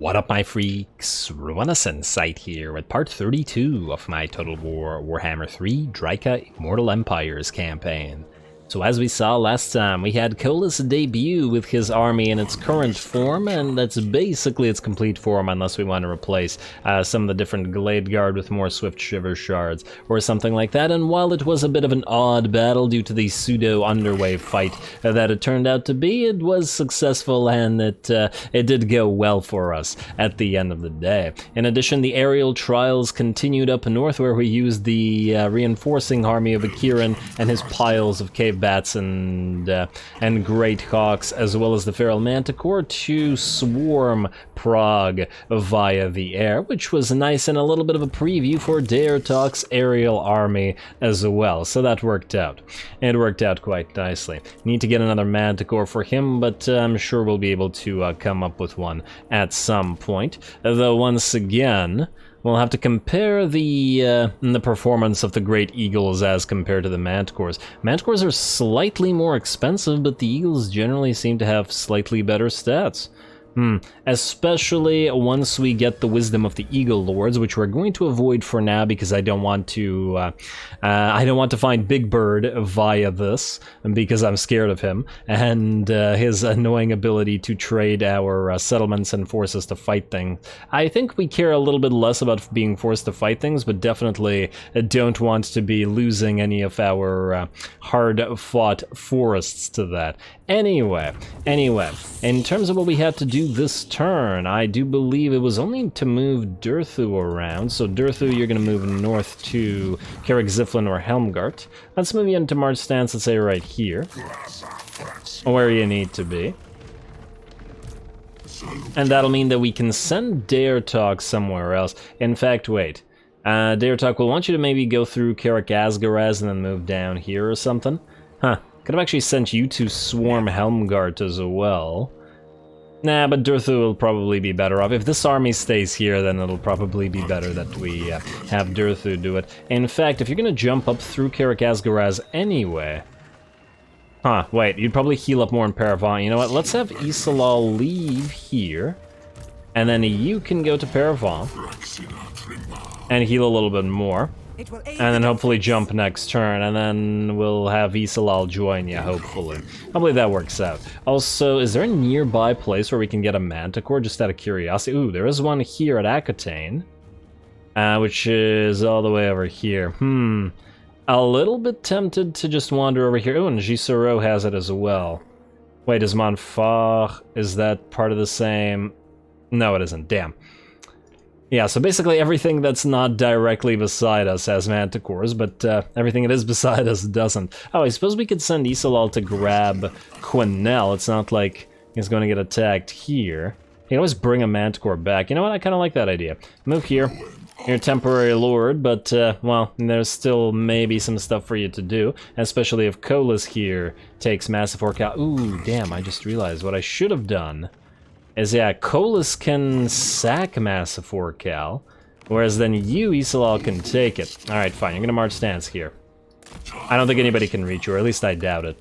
What up, my freaks? RuinusInsight here with part 32 of my Total Warhammer 3 Drycha Immortal Empires campaign. So as we saw last time, we had Colas debut with his army in its current form, and that's basically its complete form unless we want to replace some of the different Glade Guard with more Swift Shiver shards or something like that. And while it was a bit of an odd battle due to the pseudo-underwave fight that it turned out to be, it was successful and it did go well for us at the end of the day. In addition, the aerial trials continued up north where we used the reinforcing army of Akiran and his piles of cave bats and great hawks, as well as the feral manticore, to swarm Prague via the air, which was nice and a little bit of a preview for Daemonhunters' aerial army as well. So that worked out. It worked out quite nicely. Need to get another manticore for him, but I'm sure we'll be able to come up with one at some point. Though once again, we'll have to compare the performance of the Great Eagles as compared to the Manticores. Manticores are slightly more expensive, but the Eagles generally seem to have slightly better stats. Especially once we get the wisdom of the Eagle Lords, which we're going to avoid for now because I don't want to find Big Bird via this, because I'm scared of him and his annoying ability to trade our settlements and force us to fight things. I think we care a little bit less about being forced to fight things, but definitely don't want to be losing any of our hard-fought forests to that. Anyway, in terms of what we had to do this turn, I do believe it was only to move Durthu around. So Durthu, you're going to move north to Carrick-Ziflin or Helmgart. Let's move you into March stance, let's say right here, where you need to be. And that'll mean that we can send Daemonhunters somewhere else. In fact, wait. Daemonhunters will want you to maybe go through Carrick-Azgaraz and then move down here or something. Huh. Could have actually sent you to swarm Helmgart as well. Nah, but Durthu will probably be better off. If this army stays here, then it'll probably be better that we have Durthu do it. In fact, if you're gonna jump up through Carrick-Azgaraz anyway... Huh, wait, you'd probably heal up more in Paravon. You know what, let's have Isalal leave here. And then you can go to Paravon and heal a little bit more. And then hopefully jump next turn, and then we'll have Isalal join you, hopefully. Hopefully that works out. Also, is there a nearby place where we can get a Manticore, just out of curiosity? Ooh, there is one here at Aquitaine, which is all the way over here. A little bit tempted to just wander over here. Oh, and Gisoro has it as well. Wait, is Montfort, is that part of the same? No, it isn't, damn. Yeah, so basically everything that's not directly beside us has Manticores, but everything that is beside us doesn't. Oh, I suppose we could send Isalal to grab Quinnell. It's not like he's going to get attacked here. He can always bring a Manticore back. You know what, I kind of like that idea. Move here. You're a temporary lord, but, well, there's still maybe some stuff for you to do, especially if Colas here takes Massive Orcal. Ooh, damn, I just realized what I should have done. Is, yeah, Colas can sack Massive Orcal, whereas then you, Isalal, can take it. Alright, fine, you're gonna march stance here. I don't think anybody can reach you, or at least I doubt it.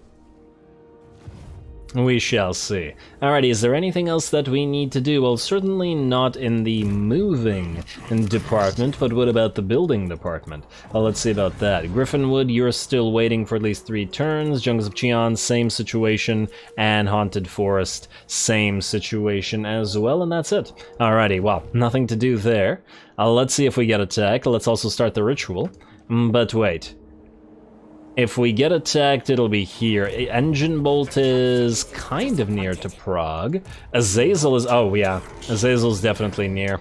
We shall see. Alrighty, is there anything else that we need to do? Well, certainly not in the moving department, but what about the building department? Well, let's see about that. Griffinwood, you're still waiting for at least 3 turns. Jungles of Cheon, same situation. And Haunted Forest, same situation as well, and that's it. Alrighty, well, nothing to do there. Let's see if we get attacked. Let's also start the ritual. But wait. If we get attacked, it'll be here. Engine Bolt is kind of near to Prague. Azazel is... oh, yeah. Azazel's definitely near.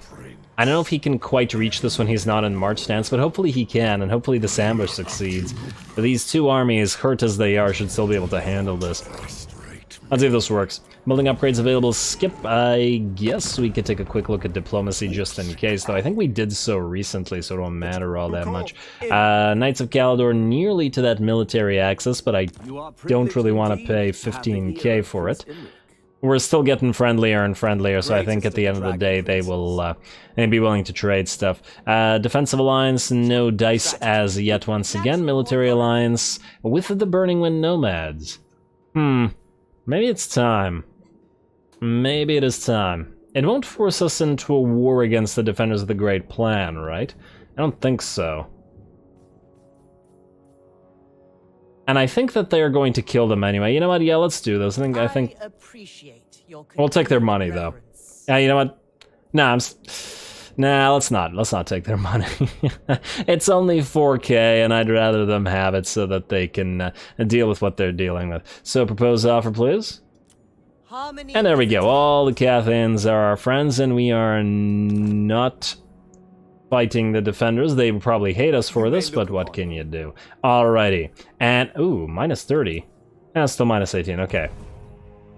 I don't know if he can quite reach this when he's not in March stance, but hopefully he can, and hopefully this ambush succeeds. But these two armies, hurt as they are, should still be able to handle this. Let's see if this works. Building upgrades available. Skip. I guess we could take a quick look at diplomacy just in case, though I think we did so recently, so it won't matter all that much. Knights of Galador nearly to that military access, but I don't really want to pay 15k for it. We're still getting friendlier and friendlier, so I think at the end of the day they will be willing to trade stuff. Defensive alliance, no dice as yet once again. Military alliance with the Burning Wind Nomads. Maybe it's time. Maybe it is time. It won't force us into a war against the Defenders of the Great Plan, right? I don't think so. And I think that they are going to kill them anyway. You know what? Yeah, let's do this. I think appreciate your we'll take their money though. Yeah, you know what? Nah, nah, let's not take their money. It's only 4K, and I'd rather them have it so that they can deal with what they're dealing with. So, propose offer, please. Harmony And there we go. All the Cathans are our friends, and we are not fighting the Defenders. They would probably hate us for this, but what can you do? Alrighty. And, ooh, minus 30. That's still minus 18, okay.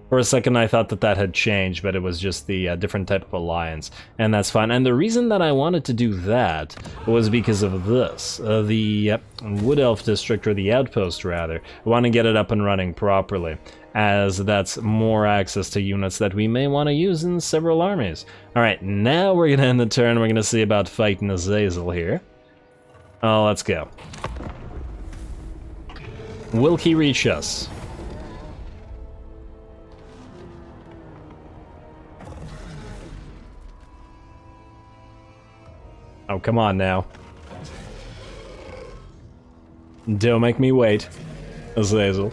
For a second I thought that that had changed, but it was just the different type of alliance, and that's fine. And the reason that I wanted to do that was because of this. The Wood Elf district, or the outpost rather, I want to get it up and running properly, as that's more access to units that we may want to use in several armies. Alright, now we're going to end the turn, we're going to see about fighting Azazel here. Oh, let's go. Will he reach us? Oh, come on now. Don't make me wait, Azazel.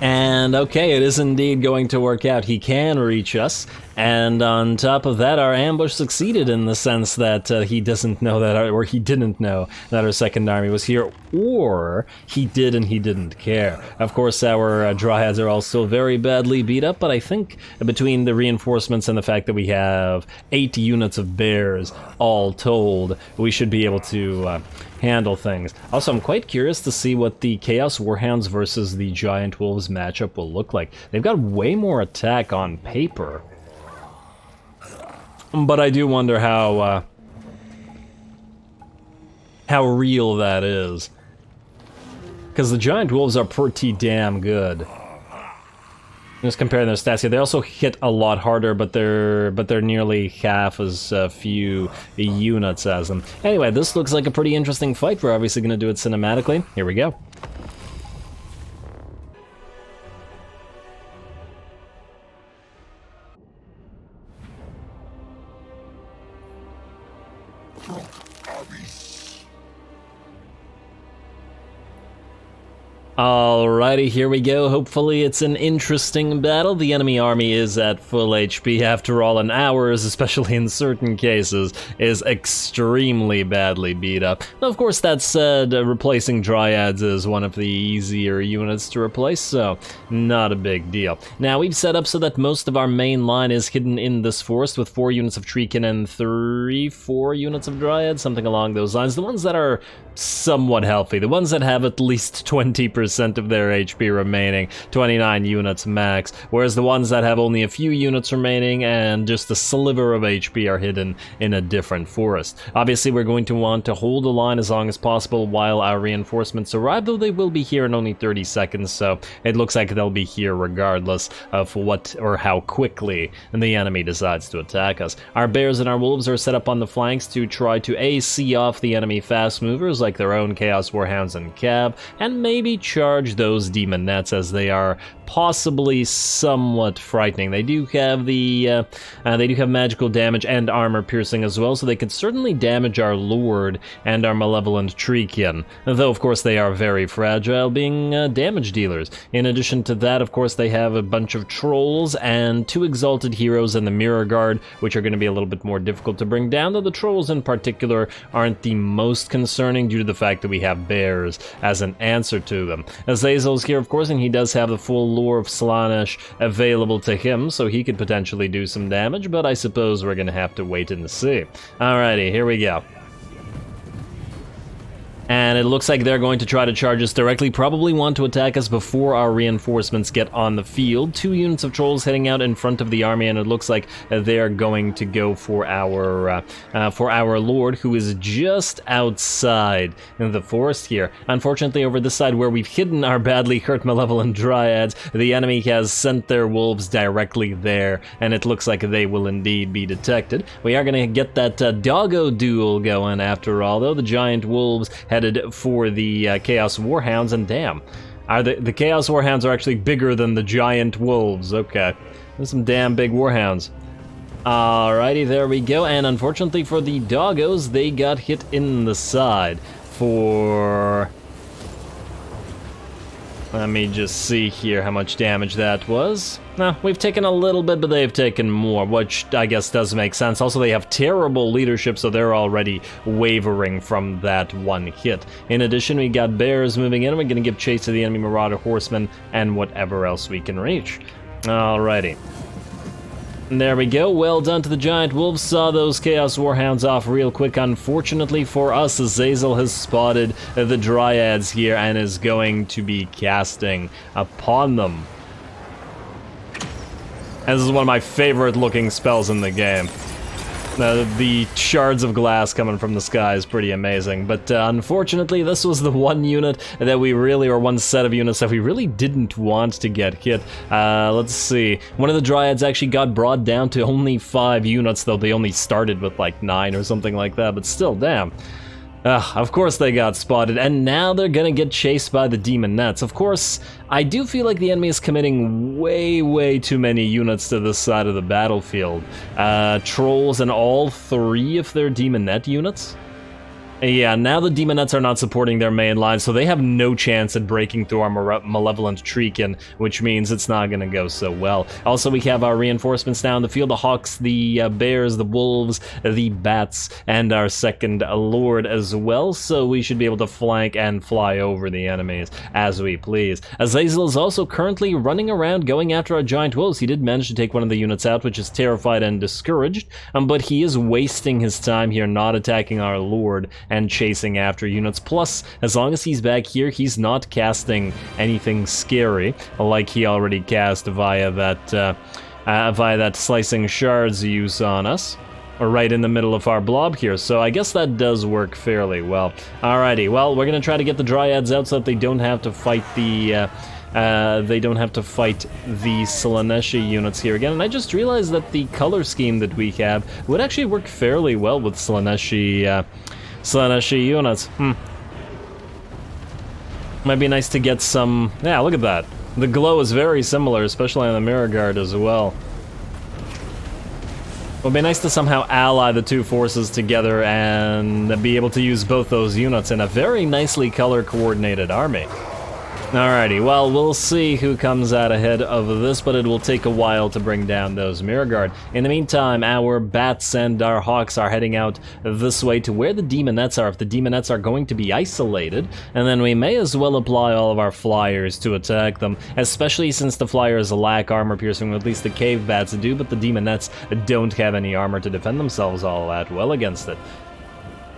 And okay, it is indeed going to work out. He can reach us, and on top of that, our ambush succeeded in the sense that he doesn't know that, or he didn't know that our second army was here, or he did and he didn't care. Of course, our Dryads are all still very badly beat up, but I think between the reinforcements and the fact that we have 8 units of bears, all told, we should be able to handle things. Also, I'm quite curious to see what the Chaos Warhounds versus the Giant Wolves matchup will look like. They've got way more attack on paper, but I do wonder how real that is, because the Giant Wolves are pretty damn good. Just comparing their stats here, they also hit a lot harder, but they're nearly half as few units as them. Anyway, this looks like a pretty interesting fight. We're obviously going to do it cinematically. Here we go. Alrighty, here we go. Hopefully it's an interesting battle. The enemy army is at full HP after all, and ours, especially in certain cases, is extremely badly beat up. Now, of course, that said, replacing Dryads is one of the easier units to replace, so not a big deal. Now, we've set up so that most of our main line is hidden in this forest with 4 units of Treekin and 4 units of Dryads, something along those lines. The ones that are somewhat healthy, the ones that have at least 20% of their HP remaining, 29 units max, whereas the ones that have only a few units remaining and just a sliver of HP are hidden in a different forest. Obviously, we're going to want to hold the line as long as possible while our reinforcements arrive, though they will be here in only 30 seconds, so it looks like they'll be here regardless of what or how quickly the enemy decides to attack us. Our bears and our wolves are set up on the flanks to try to see off the enemy fast movers like their own Chaos Warhounds and Cab, and maybe charge those demon nets, as they are possibly somewhat frightening. They do have magical damage and armor piercing as well, so they could certainly damage our Lord and our malevolent Treekin, though of course they are very fragile, being damage dealers. In addition to that, of course, they have a bunch of trolls and 2 exalted heroes and the mirror guard, which are going to be a little bit more difficult to bring down, though the trolls in particular aren't the most concerning due to the fact that we have bears as an answer to them. Azazel's here, of course, and he does have the full lore of Slaanesh available to him, so he could potentially do some damage, but I suppose we're gonna have to wait and see. Alrighty, here we go. And it looks like they're going to try to charge us directly, probably want to attack us before our reinforcements get on the field. 2 units of trolls heading out in front of the army, and it looks like they're going to go for our Lord, who is just outside in the forest here. Unfortunately, over this side where we've hidden our badly hurt malevolent Dryads, the enemy has sent their wolves directly there, and it looks like they will indeed be detected. We are going to get that doggo duel going after all, though. The giant wolves headed for the Chaos Warhounds, and damn, The Chaos Warhounds are actually bigger than the giant wolves. Okay. There's some damn big warhounds. Alrighty, there we go. And unfortunately for the doggos, they got hit in the side for... Let me just see here how much damage that was. Nah, we've taken a little bit, but they've taken more, which I guess does make sense. Also, they have terrible leadership, so they're already wavering from that one hit. In addition, we got bears moving in, and we're going to give chase to the enemy marauder horsemen and whatever else we can reach. Alrighty. There we go, well done to the giant wolves. Saw those Chaos Warhounds off real quick. Unfortunately for us, Azazel has spotted the Dryads here and is going to be casting upon them. And this is one of my favorite looking spells in the game. The shards of glass coming from the sky is pretty amazing, but unfortunately this was the one unit that we really, or one set of units that we really didn't want to get hit. Let's see, one of the Dryads actually got brought down to only 5 units, though they only started with like 9 or something like that, but still, damn. Of course they got spotted, and now they're gonna get chased by the Daemonettes. Of course, I do feel like the enemy is committing way too many units to this side of the battlefield. Trolls and all 3 of their Daemonette units. Yeah, now the Daemonettes are not supporting their main line, so they have no chance at breaking through our Malevolent Treekin, which means it's not gonna go so well. Also, we have our reinforcements now in the field, the Hawks, the Bears, the Wolves, the Bats, and our second Lord as well, so we should be able to flank and fly over the enemies as we please. Azazel is also currently running around going after our giant wolves. He did manage to take one of the units out, which is terrified and discouraged, but he is wasting his time here not attacking our Lord and chasing after units. Plus, as long as he's back here, he's not casting anything scary, like he already cast via that slicing shards use on us, or right in the middle of our blob here, so I guess that does work fairly well. Alrighty, well, we're gonna try to get the Dryads out so that they don't have to fight the Slaaneshi units here again, and I just realized that the color scheme that we have would actually work fairly well with Slaaneshi units. Might be nice to get some... Yeah, look at that. The glow is very similar, especially on the Mirror Guard as well. It would be nice to somehow ally the 2 forces together and be able to use both those units in a very nicely color-coordinated army. Alrighty, well, we'll see who comes out ahead of this, but it will take a while to bring down those Mirror Guard. In the meantime, our Bats and our Hawks are heading out this way to where the Daemonettes are, if the Daemonettes are going to be isolated, and then we may as well apply all of our Flyers to attack them, especially since the Flyers lack armor piercing, at least the Cave Bats do, but the Daemonettes don't have any armor to defend themselves all that well against it.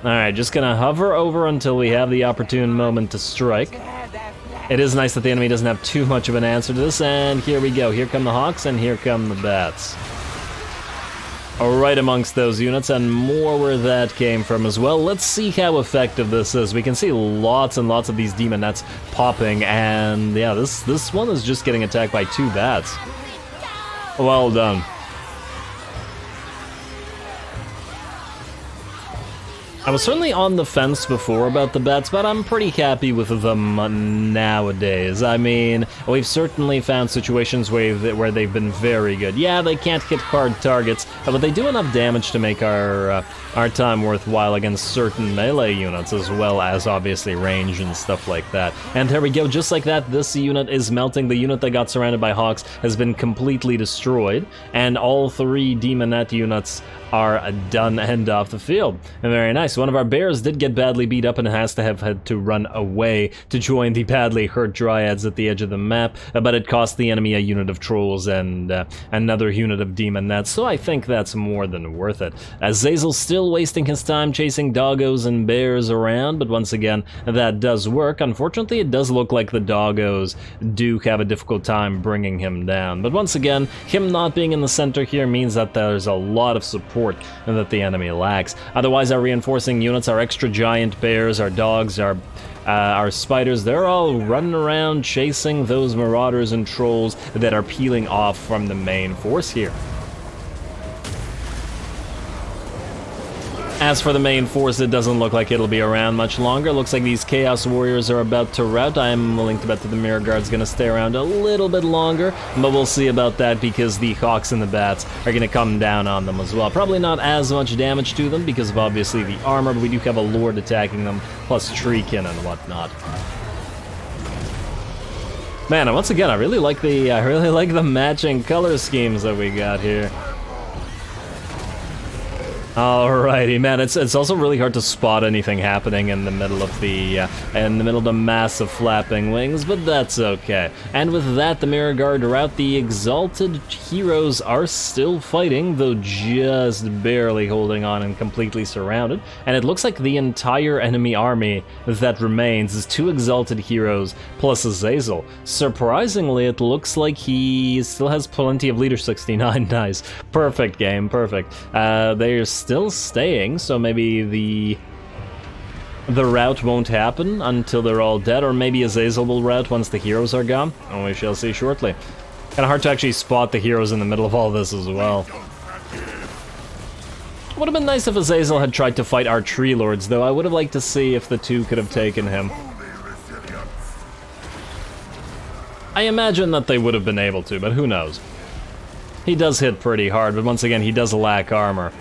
Alright, just gonna hover over until we have the opportune moment to strike. It is nice that the enemy doesn't have too much of an answer to this, and here we go. Here come the Hawks, and here come the Bats. Right amongst those units, and more where that came from as well. Let's see how effective this is. We can see lots and lots of these Daemonettes popping, and yeah, this one is just getting attacked by 2 Bats. Well done. I was certainly on the fence before about the Bats, but I'm pretty happy with them nowadays. I mean, we've certainly found situations where they've been very good. Yeah, they can't hit hard targets, but they do enough damage to make our time worthwhile against certain melee units, as well as obviously range and stuff like that. And there we go, just like that, this unit is melting. The unit that got surrounded by Hawks has been completely destroyed, and all 3 Daemonette units are done and off the field. And very nice. One of our bears did get badly beat up and has to have had to run away to join the badly hurt Dryads at the edge of the map, but it cost the enemy a unit of trolls and another unit of Daemonettes, so I think that's more than worth it. Azazel's still wasting his time chasing doggos and bears around, but once again, that does work. Unfortunately, it does look like the doggos do have a difficult time bringing him down, but once again, him not being in the center here means that there's a lot of support that the enemy lacks. Otherwise, our reinforcing units, our extra giant bears, our dogs, our spiders, they're all running around chasing those marauders and trolls that are peeling off from the main force here. As for the main force, it doesn't look like it'll be around much longer. Looks like these Chaos Warriors are about to rout. I'm willing to bet that the Mirror Guard's gonna stay around a little bit longer, but we'll see about that because the Hawks and the Bats are gonna come down on them as well. Probably not as much damage to them because of obviously the armor, but we do have a Lord attacking them, plus Treekin and whatnot. Man, and once again, I really like the matching color schemes that we got here. Alrighty, man. It's also really hard to spot anything happening in the middle of the massive flapping wings, but that's okay. And with that, the Mirror Guard are out. The Exalted Heroes are still fighting, though just barely holding on and completely surrounded. And it looks like the entire enemy army that remains is 2 Exalted Heroes plus Azazel. Surprisingly, it looks like he still has plenty of Leader 69. Nice, perfect game, perfect. They're still staying, so maybe the rout won't happen until they're all dead, or maybe Azazel will rout once the heroes are gone. And we shall see shortly. Kinda hard to actually spot the heroes in the middle of all this as well. Would have been nice if Azazel had tried to fight our Tree Lords, though. I would have liked to see if the 2 could have taken him. I imagine that they would have been able to, but who knows. He does hit pretty hard, but once again, he does lack armor.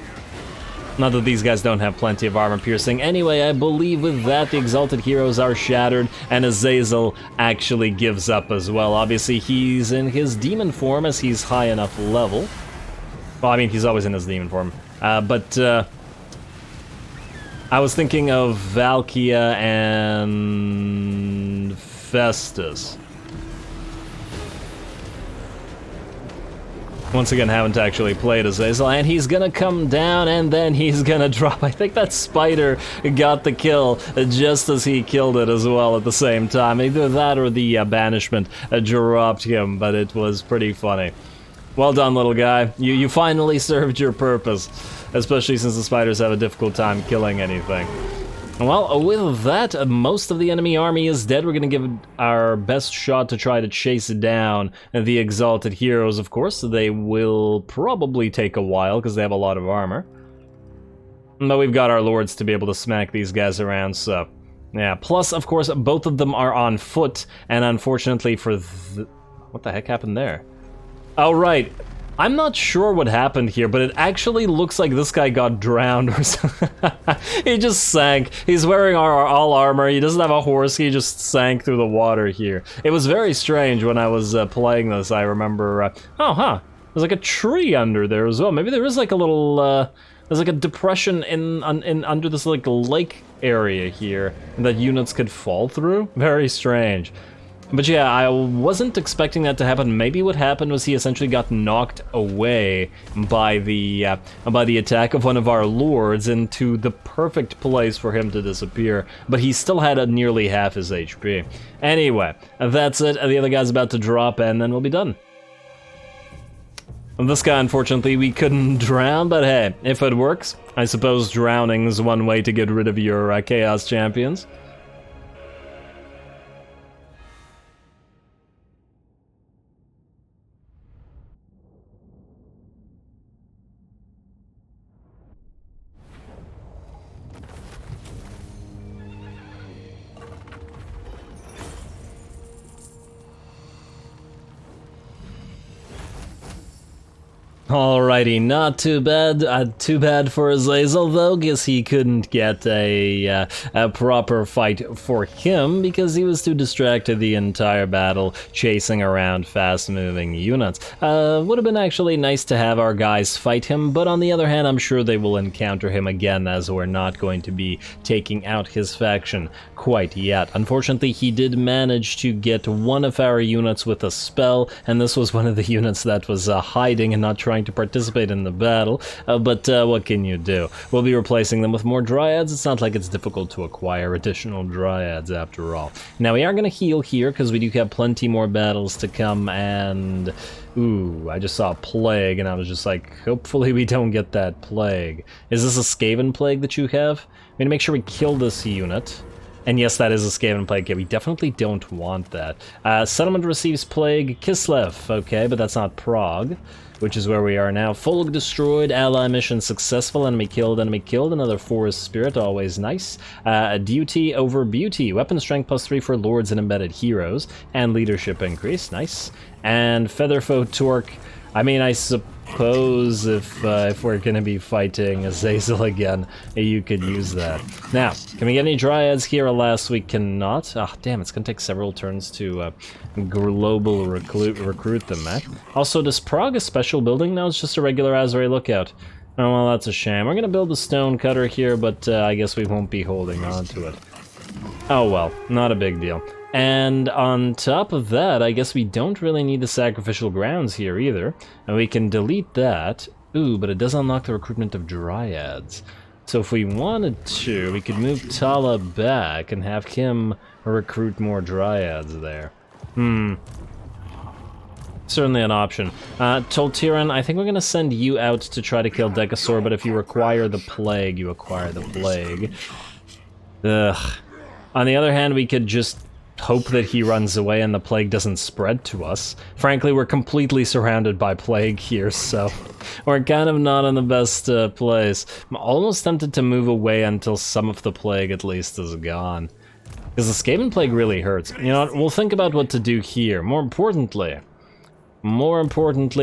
Not that these guys don't have plenty of armor piercing. Anyway, I believe with that, the Exalted Heroes are shattered, and Azazel actually gives up as well. Obviously, he's in his demon form as he's high enough level. Well, I mean, he's always in his demon form. But I was thinking of Valkia and Festus. Once again, haven't actually played Azazel, and he's gonna come down and then he's gonna drop. I think that spider got the kill just as he killed it as well at the same time. Either that or the banishment dropped him, but it was pretty funny. Well done, little guy. You finally served your purpose, especially since the spiders have a difficult time killing anything. Well, with that, most of the enemy army is dead. We're gonna give our best shot to try to chase down the Exalted Heroes, of course. They will probably take a while, because they have a lot of armor. But we've got our lords to be able to smack these guys around, so... yeah, plus, of course, both of them are on foot, and unfortunately for what the heck happened there? Oh, right. I'm not sure what happened here, but it actually looks like this guy got drowned or something. He just sank. He's wearing all armor. He doesn't have a horse. He just sank through the water here. It was very strange when I was playing this. I remember, there's like a tree under there as well. Maybe there is like a little, there's like a depression in under this like lake area here that units could fall through. Very strange. But yeah, I wasn't expecting that to happen. Maybe what happened was he essentially got knocked away by the attack of one of our lords into the perfect place for him to disappear. But he still had nearly half his HP. Anyway, that's it. The other guy's about to drop, and then we'll be done. This guy, unfortunately, we couldn't drown, but hey, if it works, I suppose drowning is one way to get rid of your Chaos Champions. Alrighty, not too bad. Too bad for Azazel, though. Guess he couldn't get a proper fight for him because he was too distracted the entire battle chasing around fast-moving units. Would have been actually nice to have our guys fight him, but on the other hand, I'm sure they will encounter him again as we're not going to be taking out his faction quite yet. Unfortunately, he did manage to get one of our units with a spell, and this was one of the units that was hiding and not trying to participate in the battle, but what can you do? We'll be replacing them with more Dryads. It's not like it's difficult to acquire additional Dryads after all. Now we are going to heal here because we do have plenty more battles to come, and ooh, I just saw a plague and I was just like, hopefully we don't get that plague. Is this a Skaven plague that you have? I'm going to make sure we kill this unit. And yes, that is a Skaven Plague. Yeah, we definitely don't want that. Settlement receives Plague, Kislev. Okay, but that's not Prague, which is where we are now. Folk destroyed, ally mission successful, enemy killed, another forest spirit, always nice. Duty over beauty, weapon strength +3 for lords and embedded heroes, and leadership increase, nice. And Featherfoe Torque, I mean, I suppose if we're gonna be fighting Azazel again, you could use that. Now, can we get any Dryads here? Alas, we cannot. Ah, damn, it's gonna take several turns to global recruit them, eh? Also, does Prague a special building? No, it's just a regular Azrael lookout. Oh, well, that's a shame. We're gonna build a stone cutter here, but I guess we won't be holding on to it. Oh well, not a big deal. And on top of that, I guess we don't really need the sacrificial grounds here either. And we can delete that. Ooh, but it does unlock the recruitment of Dryads. So if we wanted to, we could move Tala back and have him recruit more Dryads there. Certainly an option. Toltiran, I think we're gonna send you out to try to kill Decasaur, but if you acquire the plague, you acquire the plague. Ugh. On the other hand, we could just hope that he runs away and the plague doesn't spread to us. Frankly, we're completely surrounded by plague here, so we're kind of not in the best place. I'm almost tempted to move away until some of the plague at least is gone. Because the Skaven plague really hurts. You know what, we'll think about what to do here. More importantly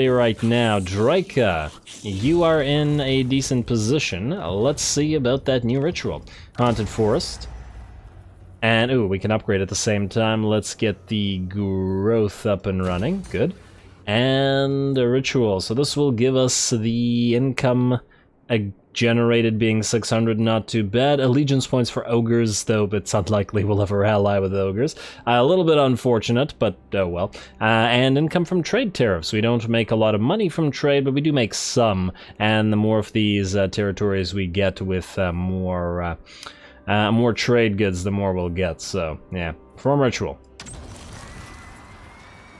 right now, Drycha, you are in a decent position. Let's see about that new ritual. Haunted Forest. And, ooh, we can upgrade at the same time. Let's get the growth up and running. Good. And a ritual. So this will give us the income generated being 600, not too bad. Allegiance points for ogres, though it's unlikely we'll ever ally with ogres. A little bit unfortunate, but oh well. And income from trade tariffs. We don't make a lot of money from trade, but we do make some. And the more of these territories we get with more trade goods, the more we'll get, so, yeah. From ritual.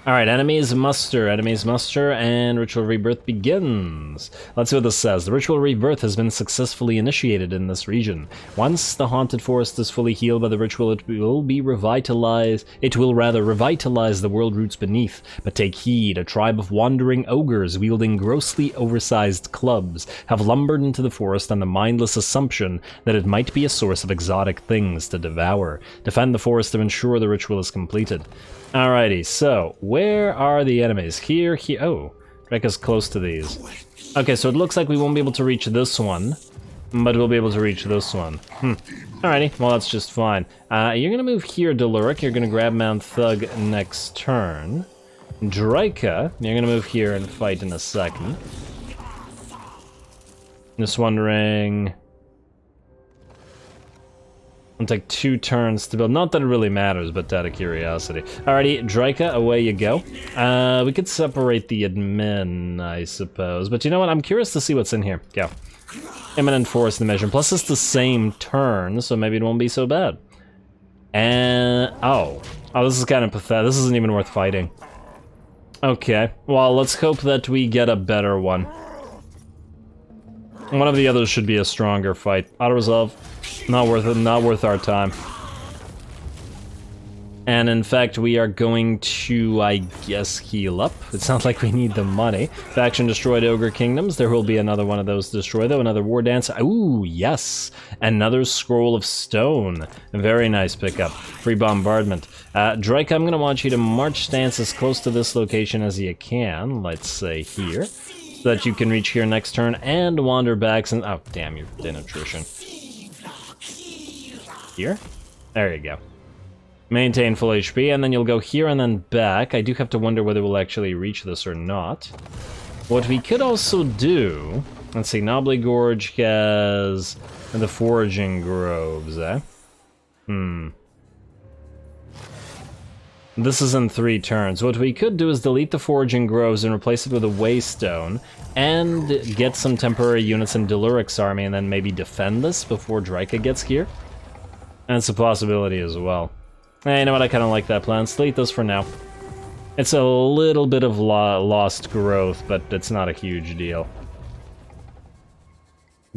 Alright, enemies muster, and Ritual Rebirth begins. Let's see what this says. The Ritual Rebirth has been successfully initiated in this region. Once the Haunted Forest is fully healed by the ritual, it will revitalize the world roots beneath. But take heed, a tribe of wandering ogres wielding grossly oversized clubs have lumbered into the forest on the mindless assumption that it might be a source of exotic things to devour. Defend the forest to ensure the ritual is completed. Alrighty, so, where are the enemies? Here, oh, Drycha's close to these. Okay, so it looks like we won't be able to reach this one, but we'll be able to reach this one. Alrighty, well that's just fine. You're gonna move here, Deluric, you're gonna grab Mount Thug next turn. Drycha, you're gonna move here and fight in a second. Just wondering... It'll take 2 turns to build. Not that it really matters, but out of curiosity. Alrighty, Drycha, away you go. We could separate the admin, I suppose. But you know what? I'm curious to see what's in here. Go. Imminent Forest Dimension. Plus it's the same turn, so maybe it won't be so bad. And... Oh, this is kind of pathetic. This isn't even worth fighting. Okay. Well, let's hope that we get a better one. One of the others should be a stronger fight. Auto-resolve. Not worth it, not worth our time. And in fact, we are going to, I guess, heal up. It sounds like we need the money. Faction destroyed Ogre Kingdoms. There will be another one of those destroyed, though. Another War Dance. Ooh, yes. Another Scroll of Stone. Very nice pickup. Free Bombardment. Drycha, I'm going to want you to march stance as close to this location as you can. Let's say here. So that you can reach here next turn and wander back and... Oh, damn, you're in attrition. Here? There you go. Maintain full HP, and then you'll go here and then back. I do have to wonder whether we'll actually reach this or not. What we could also do... Let's see, Knobbly Gorge has the Foraging Groves, eh? This is in 3 turns. What we could do is delete the Foraging Groves and replace it with a Waystone, and get some temporary units in Deluric's army, and then maybe defend this before Drycha gets here. That's a possibility as well. Hey, you know what? I kind of like that plan. Delete this for now. It's a little bit of lost growth, but it's not a huge deal.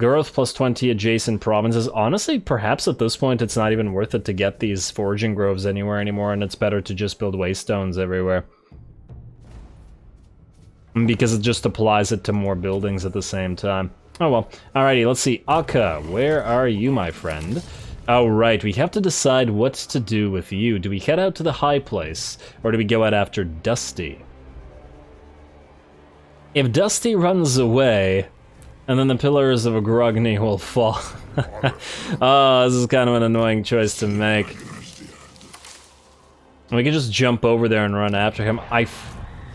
Growth plus 20 adjacent provinces. Honestly, perhaps at this point it's not even worth it to get these foraging groves anywhere anymore, and it's better to just build waystones everywhere. Because it just applies it to more buildings at the same time. Oh well. Alrighty, let's see. Akka, where are you, my friend? Oh right, we have to decide what to do with you. Do we head out to the high place, or do we go out after Dusty? If Dusty runs away, and then the pillars of Grogny will fall. Oh, this is kind of an annoying choice to make. We could just jump over there and run after him. I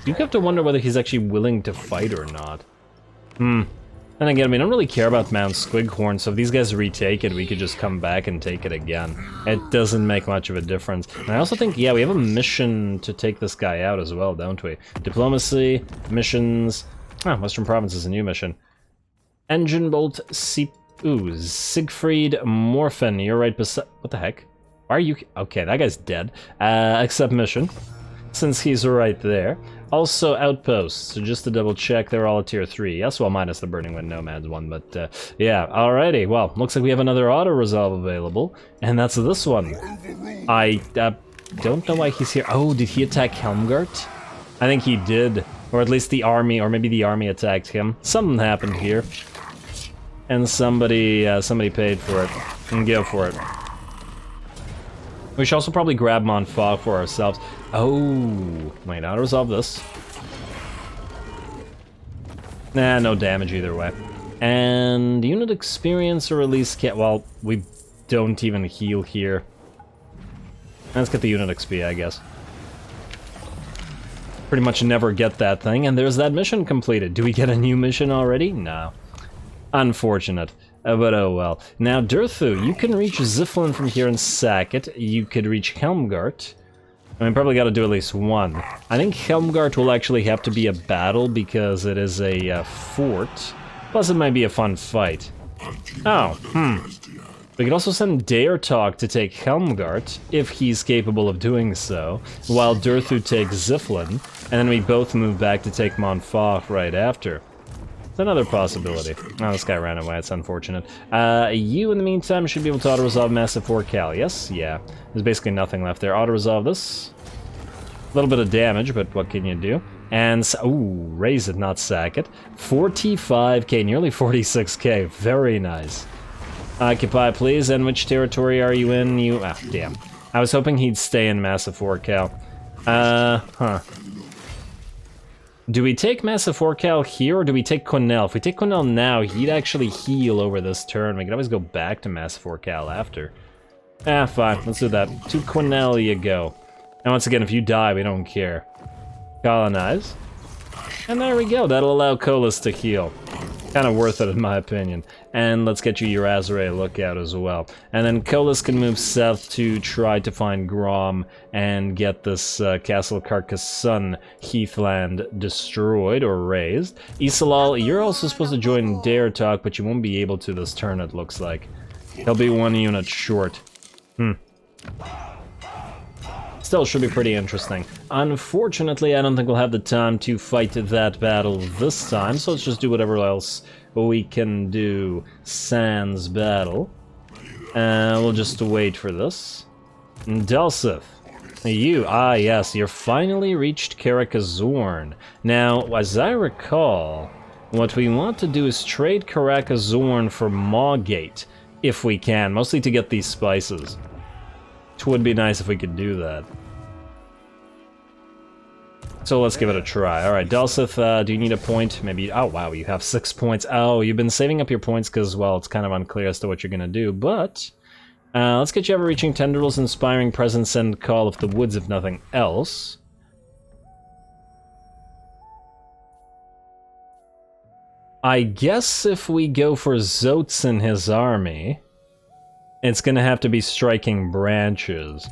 do have to wonder whether he's actually willing to fight or not. And again, we don't really care about Mount Squighorn, so if these guys retake it, we could just come back and take it again. It doesn't make much of a difference. And I also think, yeah, we have a mission to take this guy out as well, don't we? Diplomacy, missions... Oh, Western Province is a new mission. Engine Bolt, Siegfried Morphin, you're right beside... What the heck? Why are you... Okay, that guy's dead. Accept mission, since he's right there. Also, outposts, so just to double check, they're all at tier 3. Yes, well, minus the Burning Wind Nomads one, but yeah, alrighty. Well, looks like we have another auto-resolve available, and that's this one. I don't know why he's here. Oh, did he attack Helmgart? I think he did, or at least the army, or maybe the army attacked him. Something happened here, and somebody paid for it, and go for it. We should also probably grab Montfort for ourselves. Oh, wait, I'll resolve this. Nah, no damage either way. And unit experience or release well, we don't even heal here. Let's get the unit XP, I guess. Pretty much never get that thing, and there's that mission completed. Do we get a new mission already? No. Unfortunate. But oh well. Now, Durthu, you can reach Ziflin from here and sack it. You could reach Helmgart. I mean, probably gotta do at least one. I think Helmgart will actually have to be a battle because it is a fort. Plus, it might be a fun fight. Oh, We could also send Daertok to take Helmgart, if he's capable of doing so, while Durthu takes Ziflin, and then we both move back to take Montfort right after. It's another possibility. Oh, this guy ran away, it's unfortunate. You, in the meantime, should be able to auto-resolve Massive 4 Cal, yes? Yeah. There's basically nothing left there. Auto-resolve this. A little bit of damage, but what can you do? And, ooh, raise it, not sack it. 45k, nearly 46k, very nice. Occupy, please, and which territory are you in? Ah, damn. I was hoping he'd stay in Massive 4 Cal. Do we take Massive 4 Cal here, or do we take Cornell? If we take Cornell now, he'd actually heal over this turn. We can always go back to Massive 4 Cal after. Ah, fine, let's do that. To Cornell you go. And once again, if you die, we don't care. Colonize. And there we go, that'll allow Colas to heal. Kind of worth it, in my opinion. And let's get you your Azrael lookout as well. And then Colas can move south to try to find Grom and get this Castle Carcassonne Heathland destroyed or razed. Isalal, you're also supposed to join Daertok, but you won't be able to this turn, it looks like. He'll be one unit short. Still should be pretty interesting. Unfortunately, I don't think we'll have the time to fight that battle this time, so let's just do whatever else we can do. Sans battle. We'll just wait for this. Dulcith, you, yes, you're finally reached Karakazorn. Now, as I recall, what we want to do is trade Karakazorn for Mawgate, if we can, mostly to get these spices. It would be nice if we could do that. So let's give it a try. Alright, Dulcith, do you need a point? Maybe... Oh, wow, you have 6 points. Oh, you've been saving up your points because, well, it's kind of unclear as to what you're gonna do, but... let's get you ever-reaching Tendrils, Inspiring Presence, and Call of the Woods, if nothing else. I guess if we go for Zotes in his army... It's gonna have to be Striking Branches.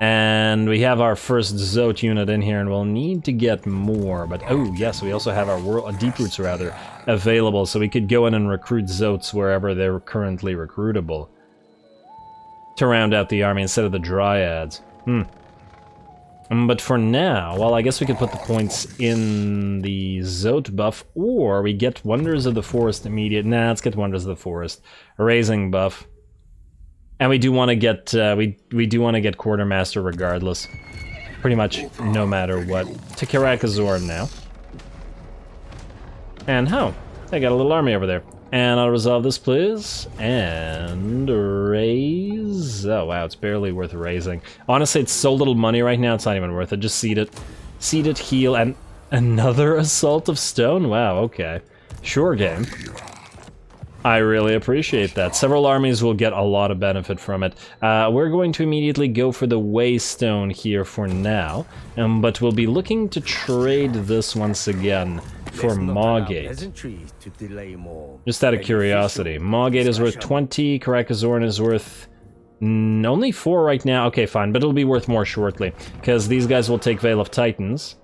And we have our first Zote unit in here, and we'll need to get more. But, oh, yes, we also have our Deep Roots, rather, available, so we could go in and recruit Zotes wherever they're currently recruitable. To round out the army instead of the Dryads. But for now, well, I guess we could put the points in the Zote buff, or we get Wonders of the Forest immediate. Nah, let's get Wonders of the Forest. Raising buff. And we do want to get, we do want to get Quartermaster regardless. Pretty much no matter what. To Karakazor now. And I got a little army over there. And I'll resolve this, please. And raise. Oh, wow, it's barely worth raising. Honestly, it's so little money right now, it's not even worth it. Just seed it. Seed it, heal, and another Assault of Stone? Wow, okay. Sure game. I really appreciate that. Several armies will get a lot of benefit from it. We're going to immediately go for the Waystone here for now. But we'll be looking to trade this once again for Maugate. Just out of curiosity. Maugate is worth 20, Karakazorn is worth only 4 right now. Okay, fine, but it'll be worth more shortly, because these guys will take Vale of Titans,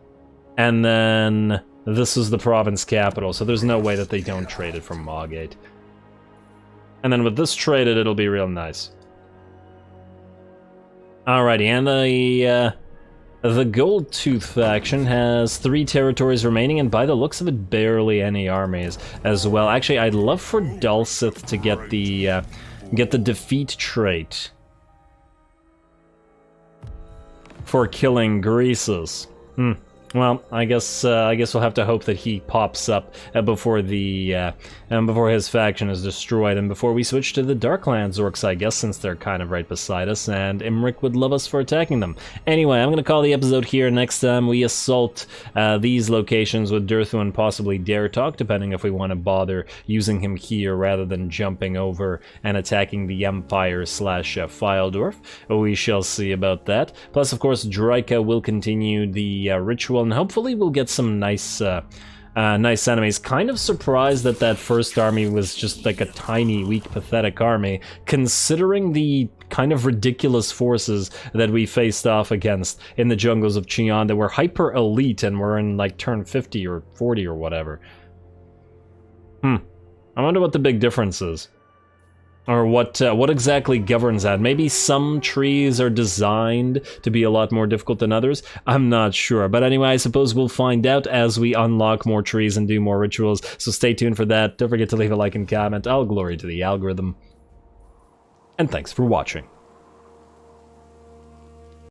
and then this is the province capital, so there's no way that they don't trade it for Maugate. And then with this traded, it'll be real nice. Alrighty, and the Goldtooth faction has 3 territories remaining, and by the looks of it, barely any armies as well. Actually, I'd love for Dulcith to get the defeat trait for killing Greases. Well, I guess we'll have to hope that he pops up before his faction is destroyed, and before we switch to the Darklands orcs, I guess, since they're kind of right beside us, and Imrik would love us for attacking them. Anyway, I'm gonna call the episode here. Next time we assault these locations with Durthu and possibly Daretalk, depending if we want to bother using him here rather than jumping over and attacking the Empire / Fyldorf. We shall see about that. Plus, of course, Drycha will continue the ritual, and hopefully we'll get some nice enemies. Kind of surprised that that first army was just like a tiny, weak, pathetic army, considering the kind of ridiculous forces that we faced off against in the jungles of Qian that were hyper elite and were in like turn 50 or 40 or whatever. I wonder what the big difference is. Or what exactly governs that? Maybe some trees are designed to be a lot more difficult than others? I'm not sure. But anyway, I suppose we'll find out as we unlock more trees and do more rituals. So stay tuned for that. Don't forget to leave a like and comment. All glory to the algorithm. And thanks for watching.